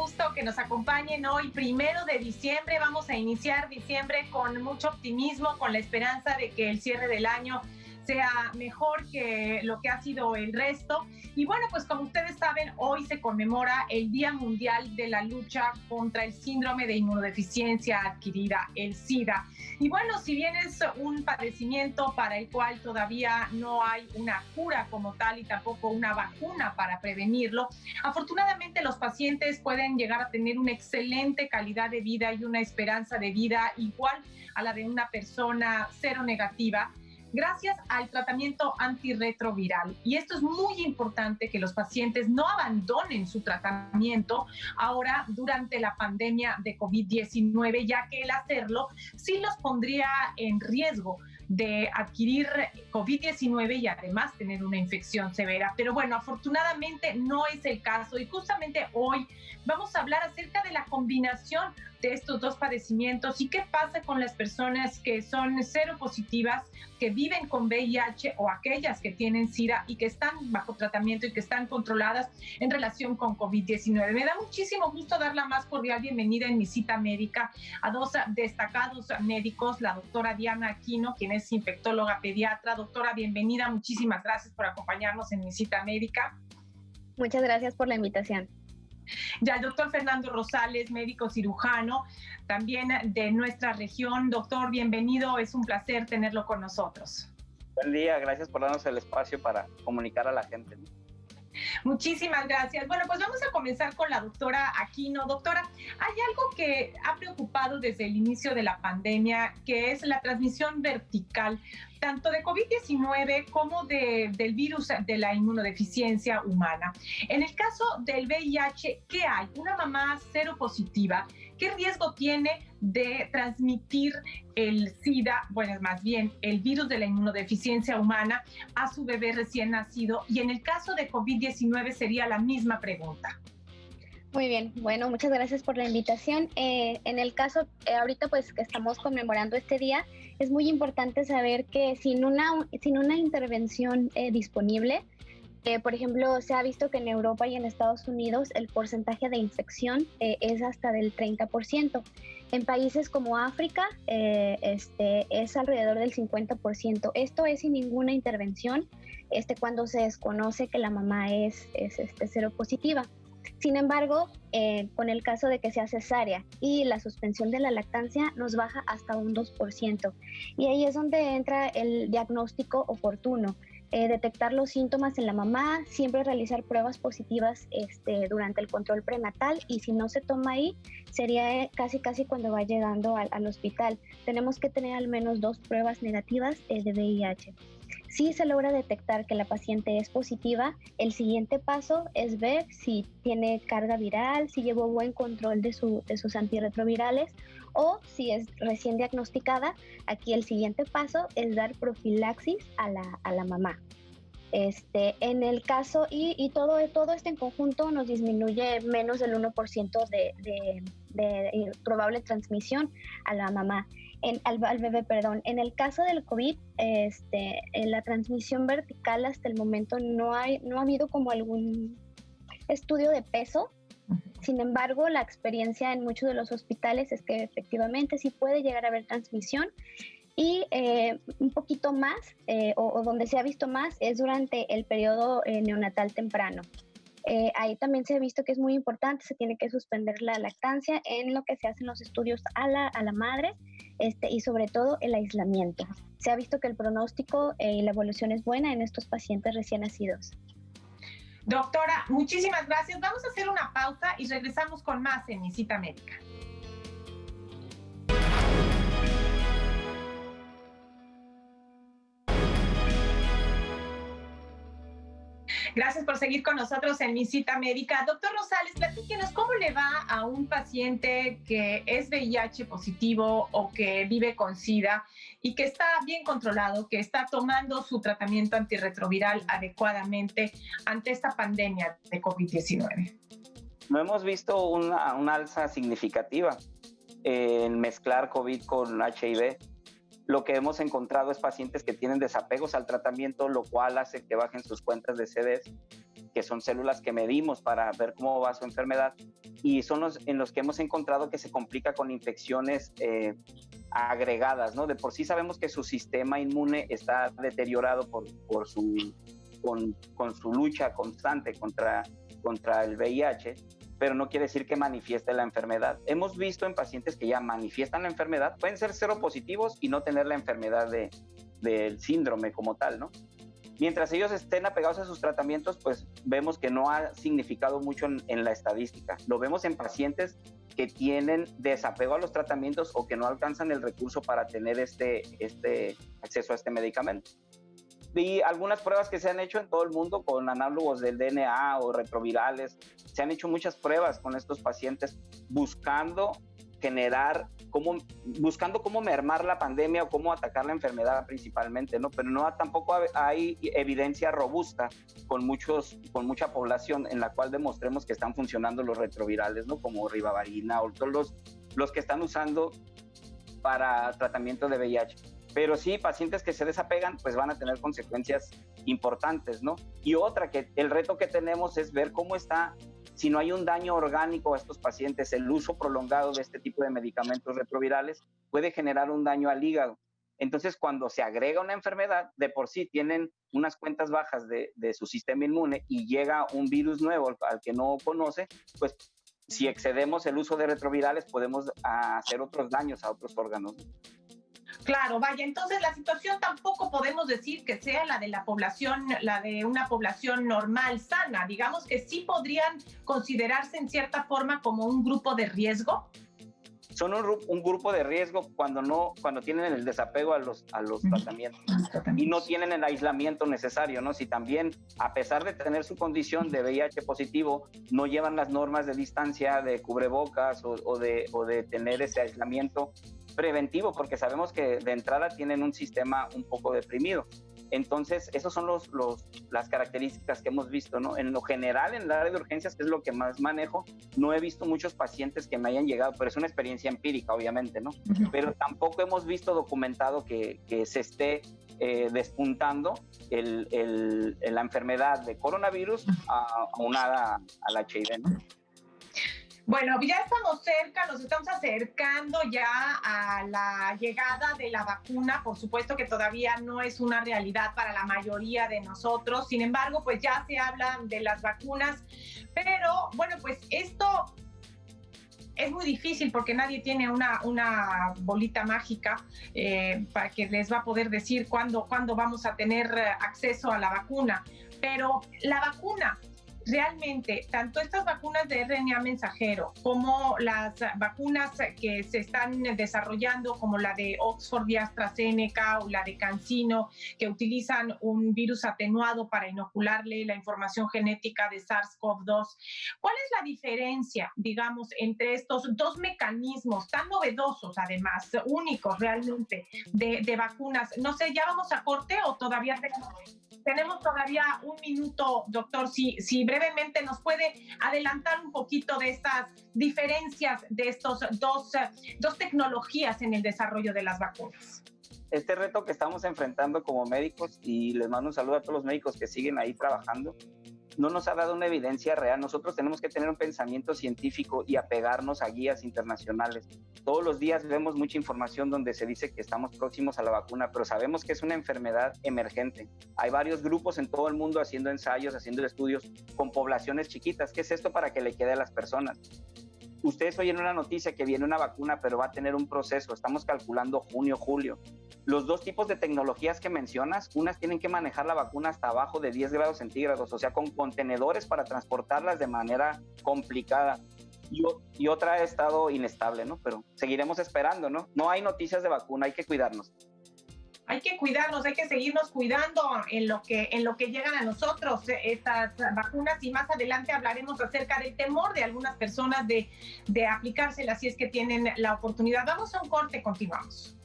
gusto que nos acompañen hoy, 1 de diciembre. Vamos a iniciar diciembre con mucho optimismo, con la esperanza de que el cierre del año sea mejor que lo que ha sido el resto. Y bueno, pues como ustedes saben, hoy se conmemora el Día Mundial de la Lucha contra el Síndrome de Inmunodeficiencia Adquirida, el SIDA. Y bueno, si bien es un padecimiento para el cual todavía no hay una cura como tal y tampoco una vacuna para prevenirlo, afortunadamente los pacientes pueden llegar a tener una excelente calidad de vida y una esperanza de vida igual a la de una persona seronegativa, gracias al tratamiento antirretroviral. Y esto es muy importante, que los pacientes no abandonen su tratamiento ahora durante la pandemia de COVID-19, ya que el hacerlo sí los pondría en riesgo de adquirir COVID-19 y además tener una infección severa. Pero bueno, afortunadamente no es el caso, y justamente hoy vamos a hablar acerca de la combinación de estos dos padecimientos y qué pasa con las personas que son seropositivas, que viven con VIH, o aquellas que tienen SIDA y que están bajo tratamiento y que están controladas en relación con COVID-19. Me da muchísimo gusto dar la más cordial bienvenida en mi cita médica a dos destacados médicos, la doctora Diana Aquino, quien es infectóloga pediatra. Doctora, bienvenida, muchísimas gracias por acompañarnos en mi cita médica. Muchas gracias por la invitación. Ya el doctor Fernando Rosales, médico cirujano, también de nuestra región. Doctor, bienvenido, es un placer tenerlo con nosotros. Buen día, gracias por darnos el espacio para comunicar a la gente. Muchísimas gracias. Bueno, pues vamos a comenzar con la doctora Aquino. Doctora, hay algo que ha preocupado desde el inicio de la pandemia, que es la transmisión vertical, tanto de COVID-19 como del virus de la inmunodeficiencia humana. En el caso del VIH, ¿qué hay? Una mamá seropositiva, ¿qué riesgo tiene de transmitir el SIDA, bueno, más bien el virus de la inmunodeficiencia humana, a su bebé recién nacido? Y en el caso de COVID-19 sería la misma pregunta. Muy bien, bueno, muchas gracias por la invitación. En el caso, ahorita pues que estamos conmemorando este día, es muy importante saber que sin una intervención disponible, por ejemplo, se ha visto que en Europa y en Estados Unidos el porcentaje de infección es hasta del 30%. En países como África es alrededor del 50%. Esto es sin ninguna intervención, cuando se desconoce que la mamá es seropositiva. Sin embargo, con el caso de que sea cesárea y la suspensión de la lactancia, nos baja hasta un 2%. Y ahí es donde entra el diagnóstico oportuno. Detectar los síntomas en la mamá, siempre realizar pruebas positivas durante el control prenatal, y si no se toma ahí, sería casi cuando va llegando al hospital. Tenemos que tener al menos 2 pruebas negativas de VIH. Si se logra detectar que la paciente es positiva, el siguiente paso es ver si tiene carga viral, si llevó buen control de sus antirretrovirales, o si es recién diagnosticada, aquí el siguiente paso es dar profilaxis a la mamá. En el caso, y todo esto en conjunto nos disminuye menos del 1% de probable transmisión a la mamá, al bebé, perdón. En el caso del COVID, en la transmisión vertical hasta el momento no ha habido como algún estudio de peso. Sin embargo, la experiencia en muchos de los hospitales es que efectivamente sí puede llegar a haber transmisión. Y un poquito más, o donde se ha visto más, es durante el periodo neonatal temprano. Ahí también se ha visto que es muy importante, se tiene que suspender la lactancia en lo que se hacen los estudios a la madre, y sobre todo el aislamiento. Se ha visto que el pronóstico y la evolución es buena en estos pacientes recién nacidos. Doctora, muchísimas gracias. Vamos a hacer una pausa y regresamos con más en mi cita médica. Gracias por seguir con nosotros en mi cita médica. Doctor Rosales, platíquenos cómo le va a un paciente que es VIH positivo o que vive con SIDA y que está bien controlado, que está tomando su tratamiento antirretroviral adecuadamente ante esta pandemia de COVID-19. No hemos visto una alza significativa en mezclar COVID con HIV. Lo que hemos encontrado es pacientes que tienen desapegos al tratamiento, lo cual hace que bajen sus cuentas de CDs. que son células que medimos para ver cómo va su enfermedad, y son en los que hemos encontrado que se complica con infecciones agregadas, ¿no? De por sí sabemos que su sistema inmune está deteriorado con su lucha constante contra el VIH, pero no quiere decir que manifieste la enfermedad. Hemos visto en pacientes que ya manifiestan la enfermedad, pueden ser seropositivos y no tener la enfermedad del síndrome como tal, ¿no? Mientras ellos estén apegados a sus tratamientos, pues vemos que no ha significado mucho en la estadística. Lo vemos en pacientes que tienen desapego a los tratamientos o que no alcanzan el recurso para tener este acceso a este medicamento. Y algunas pruebas que se han hecho en todo el mundo con análogos del DNA o retrovirales, se han hecho muchas pruebas con estos pacientes buscando cómo mermar la pandemia o cómo atacar la enfermedad principalmente, ¿no? Pero tampoco hay evidencia robusta con mucha población en la cual demostremos que están funcionando los retrovirales, ¿no? Como ribavirina o todos los que están usando para tratamiento de VIH. Pero sí, pacientes que se desapegan, pues van a tener consecuencias importantes, ¿no? Y otra, que el reto que tenemos es ver cómo está, si no hay un daño orgánico a estos pacientes, el uso prolongado de este tipo de medicamentos retrovirales puede generar un daño al hígado. Entonces, cuando se agrega una enfermedad, de por sí tienen unas cuentas bajas de su sistema inmune y llega un virus nuevo al que no conoce, pues si excedemos el uso de retrovirales podemos hacer otros daños a otros órganos. Claro, vaya, entonces la situación tampoco podemos decir que sea la de una población normal, sana. Digamos que sí podrían considerarse en cierta forma como un grupo de riesgo. Son un grupo de riesgo cuando tienen el desapego a los tratamientos y no tienen el aislamiento necesario, ¿no? Si también, a pesar de tener su condición de VIH positivo, no llevan las normas de distancia, de cubrebocas o de tener ese aislamiento preventivo, porque sabemos que de entrada tienen un sistema un poco deprimido. Entonces, esas son las características que hemos visto, ¿no? En lo general, en el área de urgencias, que es lo que más manejo, no he visto muchos pacientes que me hayan llegado, pero es una experiencia empírica, obviamente, ¿no? Uh-huh. Pero tampoco hemos visto documentado que se esté despuntando la enfermedad de coronavirus aunada al HIV, ¿no? Bueno, ya estamos cerca, nos estamos acercando ya a la llegada de la vacuna. Por supuesto que todavía no es una realidad para la mayoría de nosotros. Sin embargo, pues ya se habla de las vacunas. Pero, bueno, pues esto es muy difícil porque nadie tiene una bolita mágica para que les va a poder decir cuándo vamos a tener acceso a la vacuna. Pero la vacuna, realmente, tanto estas vacunas de RNA mensajero como las vacunas que se están desarrollando, como la de Oxford y AstraZeneca o la de CanSino, que utilizan un virus atenuado para inocularle la información genética de SARS-CoV-2, ¿cuál es la diferencia, digamos, entre estos dos mecanismos tan novedosos, además, únicos realmente, de vacunas? No sé, ¿ya vamos a corte o todavía tenemos todavía un minuto, doctor? Si brevemente nos puede adelantar un poquito de estas diferencias de estos dos tecnologías en el desarrollo de las vacunas. Este reto que estamos enfrentando como médicos, y les mando un saludo a todos los médicos que siguen ahí trabajando, no nos ha dado una evidencia real. Nosotros tenemos que tener un pensamiento científico y apegarnos a guías internacionales. Todos los días vemos mucha información donde se dice que estamos próximos a la vacuna, pero sabemos que es una enfermedad emergente. Hay varios grupos en todo el mundo haciendo ensayos, haciendo estudios con poblaciones chiquitas. ¿Qué es esto para que le quede a las personas? Ustedes oyen una noticia que viene una vacuna, pero va a tener un proceso. Estamos calculando junio, julio. Los dos tipos de tecnologías que mencionas, unas tienen que manejar la vacuna hasta abajo de 10 grados centígrados, o sea, con contenedores para transportarlas de manera complicada. Y otra ha estado inestable, ¿no? Pero seguiremos esperando, ¿no? No hay noticias de vacuna, hay que cuidarnos. Hay que cuidarnos, hay que seguirnos cuidando en lo que llegan a nosotros estas vacunas, y más adelante hablaremos acerca del temor de algunas personas de aplicárselas si es que tienen la oportunidad. Vamos a un corte, continuamos.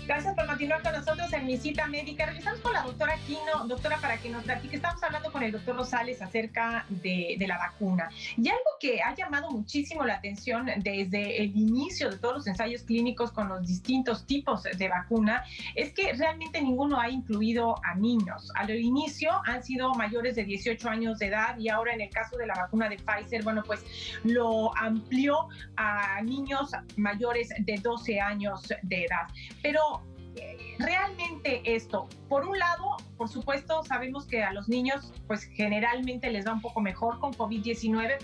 Gracias por continuar con nosotros en Mi Cita Médica. Regresamos con la doctora Aquino. Doctora, para que nos platique, estamos hablando con el doctor Rosales acerca de la vacuna. Y algo que ha llamado muchísimo la atención desde el inicio de todos los ensayos clínicos con los distintos tipos de vacuna es que realmente ninguno ha incluido a niños. Al inicio han sido mayores de 18 años de edad y ahora en el caso de la vacuna de Pfizer, bueno, pues lo amplió a niños mayores de 12 años de edad. Pero realmente esto, por un lado, por supuesto, sabemos que a los niños pues generalmente les va un poco mejor con COVID-19,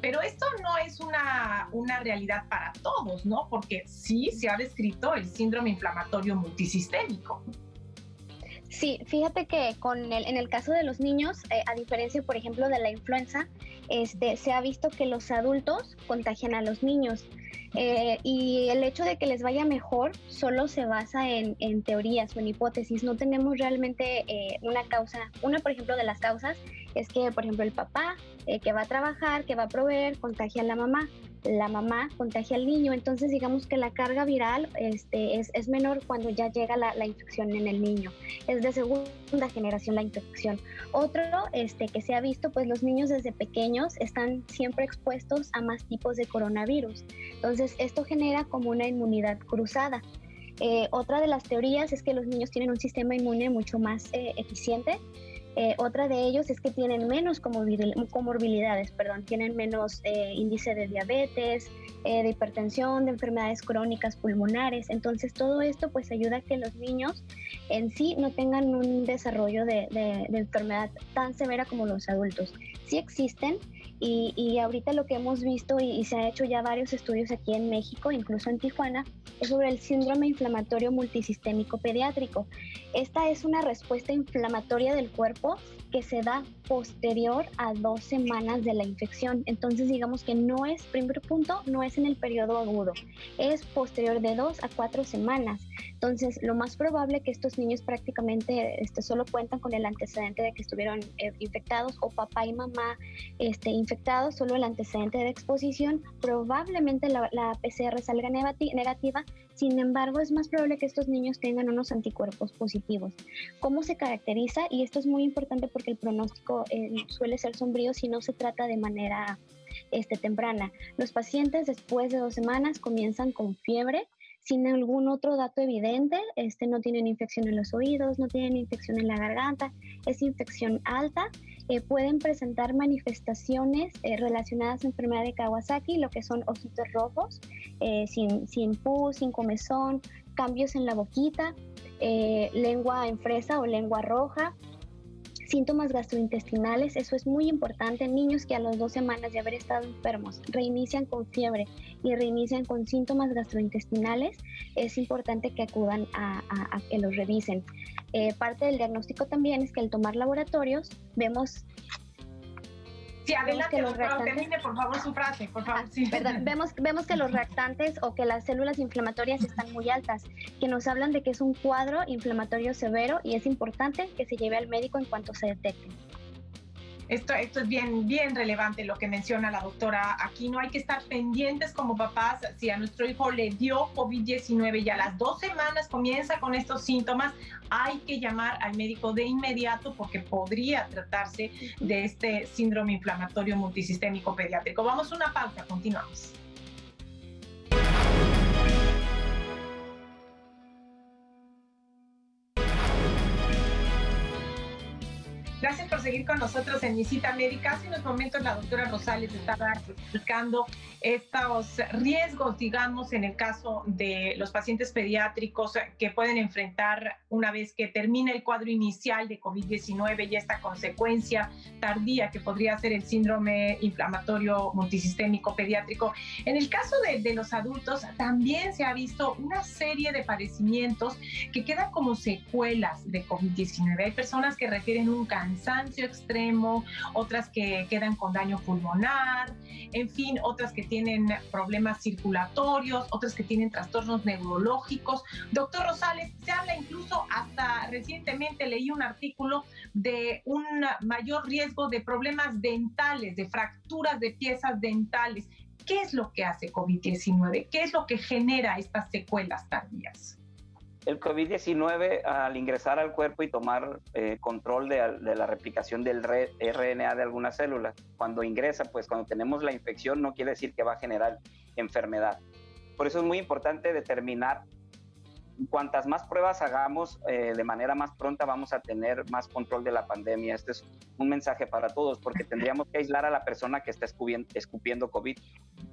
pero esto no es una realidad para todos, ¿no? Porque sí se ha descrito el síndrome inflamatorio multisistémico. Sí, fíjate que en el caso de los niños, a diferencia, por ejemplo, de la influenza, se ha visto que los adultos contagian a los niños. Y el hecho de que les vaya mejor solo se basa en teorías o en hipótesis. No tenemos realmente una causa. Una, por ejemplo, de las causas es que, por ejemplo, el papá que va a trabajar, que va a proveer, contagia a la mamá contagia al niño. Entonces, digamos que la carga viral es menor cuando ya llega la infección en el niño. Es de segunda generación la infección. Otro que se ha visto, pues los niños desde pequeños están siempre expuestos a más tipos de coronavirus. Entonces, esto genera como una inmunidad cruzada. Otra de las teorías es que los niños tienen un sistema inmune mucho más eficiente. Otra de ellos es que tienen menos comorbilidades, tienen menos índice de diabetes, de hipertensión, de enfermedades crónicas pulmonares. Entonces todo esto pues ayuda a que los niños en sí no tengan un desarrollo de enfermedad tan severa como los adultos. Sí existen y ahorita lo que hemos visto y se ha hecho ya varios estudios aquí en México, incluso en Tijuana, es sobre el síndrome inflamatorio multisistémico pediátrico. Esta es una respuesta inflamatoria del cuerpo que se da posterior a 2 semanas de la infección. Entonces digamos que no es, primer punto, no es en el periodo agudo, es posterior de 2 a 4 semanas. Entonces lo más probable que estos niños prácticamente solo cuentan con el antecedente de que estuvieron infectados o papá y mamá infectados, solo el antecedente de exposición. Probablemente la PCR salga negativa. Sin embargo, es más probable que estos niños tengan unos anticuerpos positivos. ¿Cómo se caracteriza? Y esto es muy importante porque el pronóstico suele ser sombrío si no se trata de manera temprana. Los pacientes después de 2 semanas comienzan con fiebre, sin algún otro dato evidente. No tienen infección en los oídos, no tienen infección en la garganta, es infección alta. Pueden presentar manifestaciones relacionadas a enfermedad de Kawasaki, lo que son ojitos rojos, sin pus, sin comezón, cambios en la boquita, lengua en fresa o lengua roja, síntomas gastrointestinales. Eso es muy importante. Niños que a las 2 semanas de haber estado enfermos reinician con fiebre y reinician con síntomas gastrointestinales, es importante que acudan a que los revisen. Parte del diagnóstico también es que al tomar laboratorios vemos... Sí, adelante, doctora, termine por favor su frase, por favor. Sí. Perdón, vemos que los reactantes o que las células inflamatorias están muy altas, que nos hablan de que es un cuadro inflamatorio severo y es importante que se lleve al médico en cuanto se detecte. Esto es bien relevante lo que menciona la doctora Aquino. Hay que estar pendientes como papás. Si a nuestro hijo le dio COVID-19 y a las 2 semanas comienza con estos síntomas, hay que llamar al médico de inmediato porque podría tratarse de este síndrome inflamatorio multisistémico pediátrico. Vamos a una pausa, continuamos. Gracias por seguir con nosotros en Mi Cita Médica. Hace unos momentos la doctora Rosales estaba explicando estos riesgos, digamos, en el caso de los pacientes pediátricos que pueden enfrentar una vez que termina el cuadro inicial de COVID-19 y esta consecuencia tardía que podría ser el síndrome inflamatorio multisistémico pediátrico. En el caso de los adultos también se ha visto una serie de padecimientos que quedan como secuelas de COVID-19. Hay personas que refieren un cansancio extremo, otras que quedan con daño pulmonar, en fin, otras que tienen problemas circulatorios, otras que tienen trastornos neurológicos. Doctor Rosales, se habla incluso, hasta recientemente leí un artículo de un mayor riesgo de problemas dentales, de fracturas de piezas dentales. ¿Qué es lo que hace COVID-19? ¿Qué es lo que genera estas secuelas tardías? El COVID-19, al ingresar al cuerpo y tomar control de la replicación del RNA de algunas células, cuando ingresa, pues cuando tenemos la infección, no quiere decir que va a generar enfermedad. Por eso es muy importante determinar cuantas más pruebas hagamos de manera más pronta, vamos a tener más control de la pandemia. Este es un mensaje para todos, porque tendríamos que aislar a la persona que está escupiendo COVID.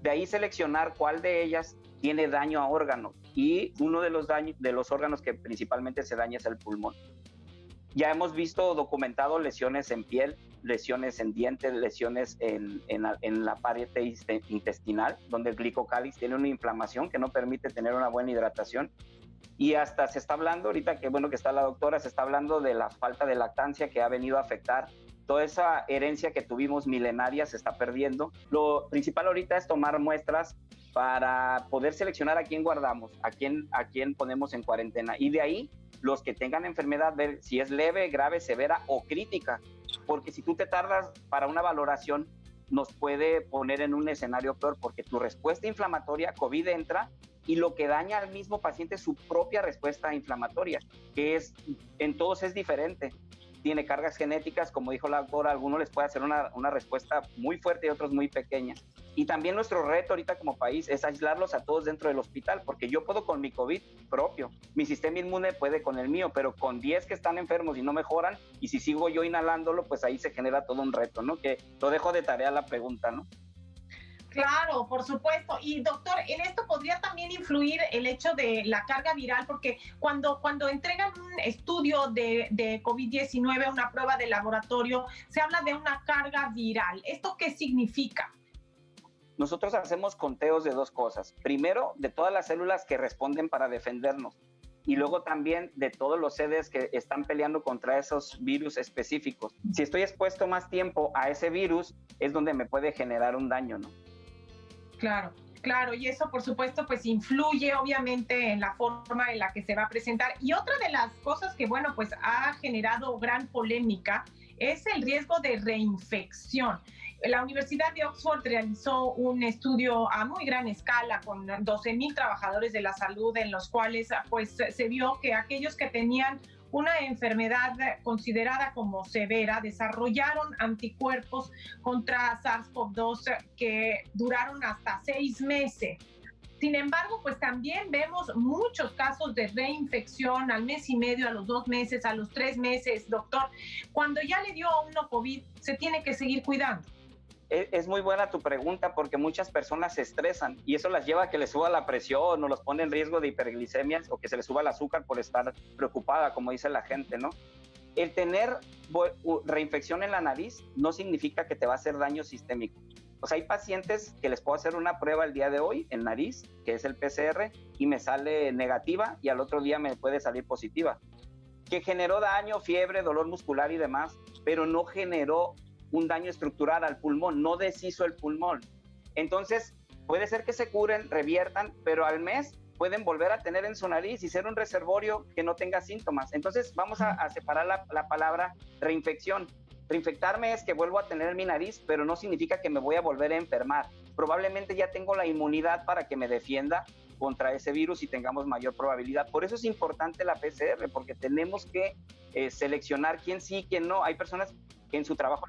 De ahí seleccionar cuál de ellas tiene daño a órganos, y uno de los órganos que principalmente se daña es el pulmón. Ya hemos visto documentado lesiones en piel, lesiones en dientes, lesiones en la pared intestinal, donde el glicocálix tiene una inflamación que no permite tener una buena hidratación. Y hasta se está hablando, ahorita que bueno que está la doctora, se está hablando de la falta de lactancia que ha venido a afectar. Toda esa herencia que tuvimos milenaria se está perdiendo. Lo principal ahorita es tomar muestras para poder seleccionar a quién guardamos, a quién ponemos en cuarentena. Y de ahí, los que tengan enfermedad, ver si es leve, grave, severa o crítica. Porque si tú te tardas para una valoración, nos puede poner en un escenario peor, porque tu respuesta inflamatoria, COVID entra, y lo que daña al mismo paciente es su propia respuesta inflamatoria, que en todos es diferente. Tiene cargas genéticas, como dijo la doctora, a algunos les puede hacer una respuesta muy fuerte y a otros muy pequeña. Y también nuestro reto ahorita como país es aislarlos a todos dentro del hospital, porque yo puedo con mi COVID propio, mi sistema inmune puede con el mío, pero con 10 que están enfermos y no mejoran, y si sigo yo inhalándolo, pues ahí se genera todo un reto, ¿no? Que lo dejo de tarea la pregunta, ¿no? Claro, por supuesto. Y doctor, en esto podría también influir el hecho de la carga viral, porque cuando entregan un estudio de COVID-19, una prueba de laboratorio, se habla de una carga viral. ¿Esto qué significa? Nosotros hacemos conteos de dos cosas. Primero, de todas las células que responden para defendernos. Y luego también de todos los sedes que están peleando contra esos virus específicos. Si estoy expuesto más tiempo a ese virus, es donde me puede generar un daño, ¿no? Claro, claro, y eso por supuesto pues influye obviamente en la forma en la que se va a presentar. Y otra de las cosas que bueno pues ha generado gran polémica es el riesgo de reinfección. La Universidad de Oxford realizó un estudio a muy gran escala con 12,000 trabajadores de la salud, en los cuales pues se vio que aquellos que tenían una enfermedad considerada como severa desarrollaron anticuerpos contra SARS-CoV-2 que duraron hasta 6 meses. Sin embargo, pues también vemos muchos casos de reinfección al mes y medio, a los 2 meses, a los 3 meses, doctor. Cuando ya le dio a uno COVID, se tiene que seguir cuidando. Es muy buena tu pregunta, porque muchas personas se estresan y eso las lleva a que les suba la presión o los pone en riesgo de hiperglicemias o que se les suba el azúcar por estar preocupada, como dice la gente, ¿no? El tener reinfección en la nariz no significa que te va a hacer daño sistémico. O sea, hay pacientes que les puedo hacer una prueba el día de hoy en nariz, que es el PCR, y me sale negativa y al otro día me puede salir positiva. Que generó daño, fiebre, dolor muscular y demás, pero no generó un daño estructural al pulmón, no deshizo el pulmón. Entonces, puede ser que se curen, reviertan, pero al mes pueden volver a tener en su nariz y ser un reservorio que no tenga síntomas. Entonces, vamos a separar la palabra reinfección. Reinfectarme es que vuelvo a tener en mi nariz, pero no significa que me voy a volver a enfermar. Probablemente ya tengo la inmunidad para que me defienda contra ese virus y tengamos mayor probabilidad. Por eso es importante la PCR, porque tenemos que seleccionar quién sí, quién no. Hay personas que en su trabajo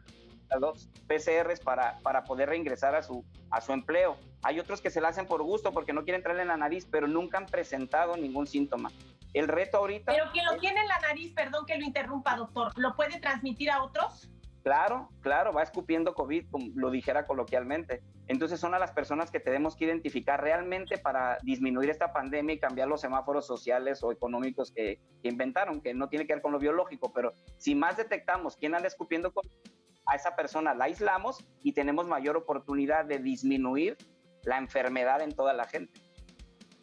dos PCRs para poder reingresar a su empleo. Hay otros que se la hacen por gusto porque no quieren entrarle en la nariz, pero nunca han presentado ningún síntoma. El reto ahorita... Pero quien lo tiene en la nariz, perdón que lo interrumpa, doctor, ¿lo puede transmitir a otros? Claro, va escupiendo COVID, como lo dijera coloquialmente. Entonces son a las personas que tenemos que identificar realmente para disminuir esta pandemia y cambiar los semáforos sociales o económicos que inventaron, que no tiene que ver con lo biológico, pero si más detectamos quién anda escupiendo COVID, a esa persona la aislamos y tenemos mayor oportunidad de disminuir la enfermedad en toda la gente.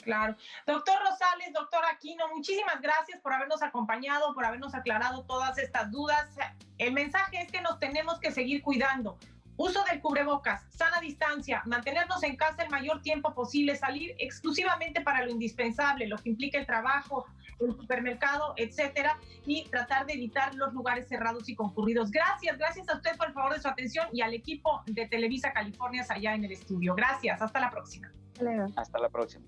Claro. Doctor Rosales, doctor Aquino, muchísimas gracias por habernos acompañado, por habernos aclarado todas estas dudas. El mensaje es que nos tenemos que seguir cuidando. Uso del cubrebocas, sana distancia, mantenernos en casa el mayor tiempo posible, salir exclusivamente para lo indispensable, lo que implica el trabajo, el supermercado, etcétera, y tratar de evitar los lugares cerrados y concurridos. Gracias a usted por el favor de su atención y al equipo de Televisa California allá en el estudio. Gracias, hasta la próxima. Hasta la próxima.